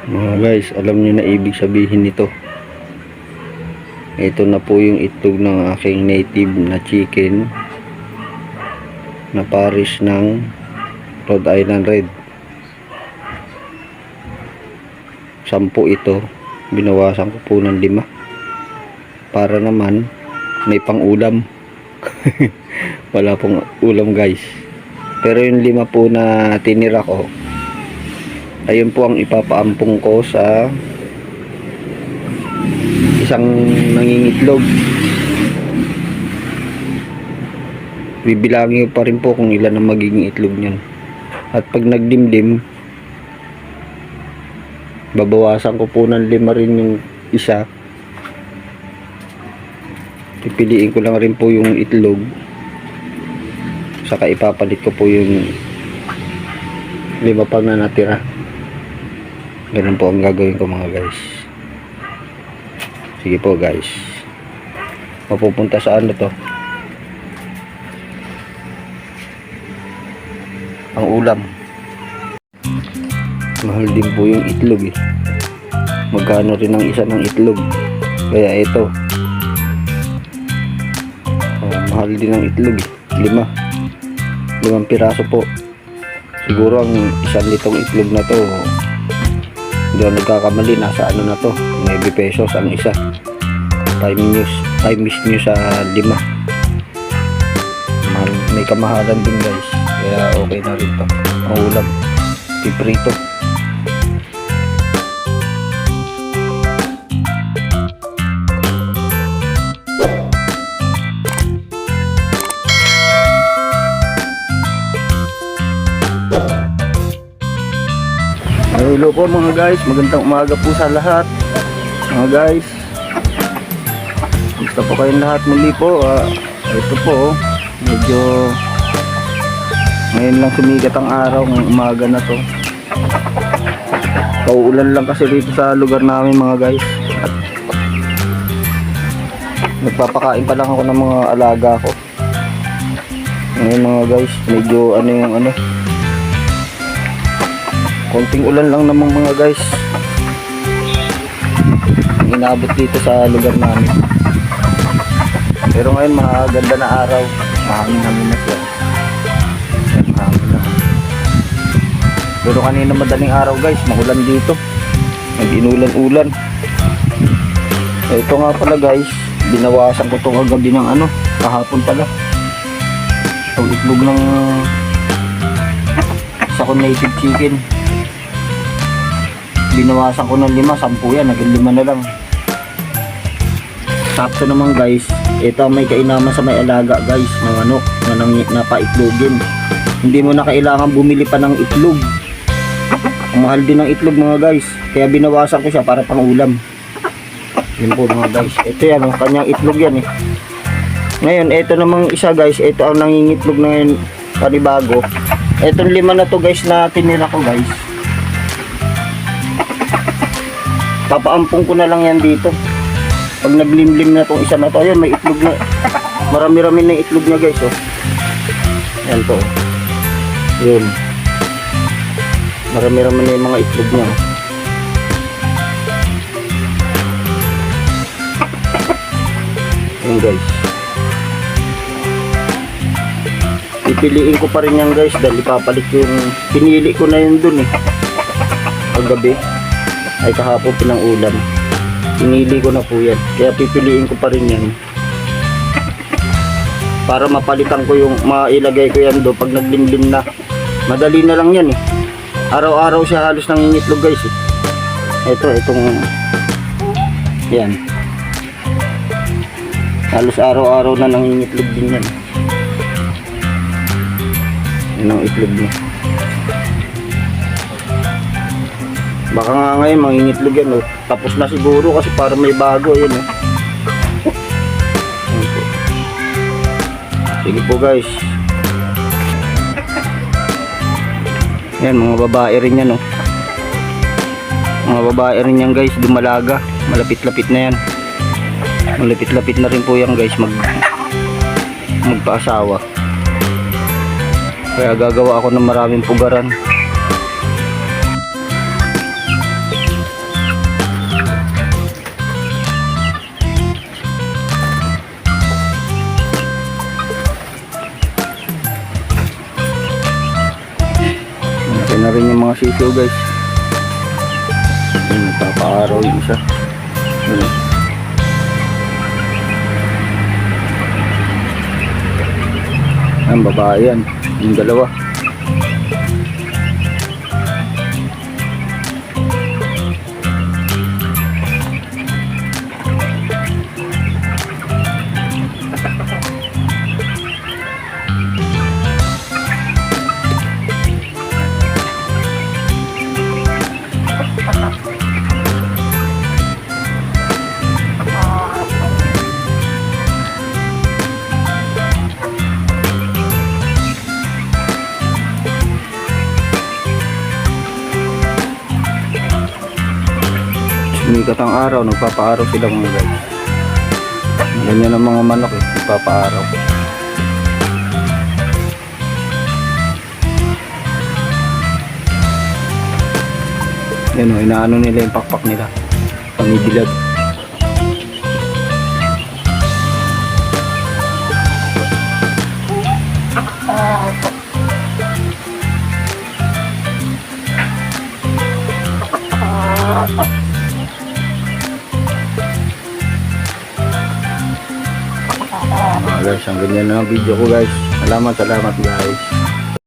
Mga guys, alam niyo na ibig sabihin nito. Ito na po yung itlog ng aking native na chicken na pares ng Rhode Island Red. 10 ito, binawasan ko po ng 5 para naman may pang ulam. Wala pong ulam guys, pero yung 5 po na tinira ko, ayun po ang ipapaampong ko sa isang nangingitlog. Bibilangin pa rin po kung ilan ang magiging itlog niyan, at pag nagdimdim, babawasan ko po ng 5 rin yung isa. Pipiliin ko lang rin po yung itlog, saka ipapalit ko po yung 5 pang na natira. Ganun po ang gagawin ko mga guys. Sige po guys, mapupunta sa ano to, ang ulam. Mahal din po yung itlog eh. Magkano rin ang isa ng itlog, kaya ito mahal din ang itlog eh. 5 piraso po. Siguro ang isang litong itlog na to, hindi ako nagkakamali, nasa ano na to, 9 pesos ang isa. 5 nyo sa 5. May kamahalan din guys, kaya okay na rin to. Ang ulam, piprito. Hello po mga guys, magandang umaga po sa lahat mga guys. Gusto po kayong lahat muli po. Ito po, medyo ngayon lang sumigat ang araw ng umaga na to. Pauulan lang kasi dito sa lugar namin mga guys, at nagpapakain pa lang ako ng mga alaga ko ngayon mga guys. Medyo ano yung ano, konting ulan lang naman mga guys ang inabot dito sa lugar namin. Pero ngayon maganda na araw, mahangin na siya. Mahangin na. Pero kanina madaling araw guys, mahulan dito, nag-inulan-ulan. Ito nga pala guys, binawasan ko itong kagabi ng ano, kahapon pala, itong itlog ng isa ko native chicken. Binawasan ko ng 5, 10 yan, naging 5 na lang. Sakto naman guys, ito may kainaman sa may alaga guys, ng ano, na napaitlogin. Hindi mo na kailangan bumili pa ng itlog. Ang mahal din ng itlog mga guys, kaya binawasan ko siya para pang ulam. Yun po mga guys, ito yan, kanyang itlog yan eh. Ngayon, ito namang isa guys, ito ang nangingitlog na yun, panibago. Itong 5 na to guys na tinira ko guys, papaampong ko na lang yan dito. Pag naglimlim na itong isa na to, ayun, may itlog na, marami-rami na itlog niya guys oh. Yan to, yun, marami-rami na yung mga itlog niya. Yun guys, pipiliin ko pa rin yan guys, dahil ipapalit yung pinili ko na yun dun eh kagabi, ay kahapon pinang ulam. Pinili ko na po yan, kaya pipiliin ko pa rin yan para mapalitan ko yung mailagay ko yan do pag naglimlim na. Madali na lang yan eh, araw-araw siya halos nangingitlog guys eh. Itong yan, halos araw-araw na nangingitlog din yan. Yan ang itlog niya. Baka nga ngayon mangingitlog yan oh. Tapos na siguro kasi para may bago yan oh. Sige po guys. Yan, mga babae rin yan oh. Mga babae rin yan guys, dumalaga. Malapit-lapit na yan. Malapit-lapit na rin po yan guys magpaasawa. Kaya gagawa ako ng maraming pugaran. Kaya na rin yung mga sisiyo guys. Yung nagpapaaraw yung isa. Yun. Ang babae yan. Yung dalawa. Sumikat ang araw, nagpapaaraw sila mga guys. Ganyan ang mga manok eh, nagpapaaraw. Yan o, inaano nila yung pakpak nila. Pamibilad. Guys, ang ganyan na ang video ko guys. Salamat guys.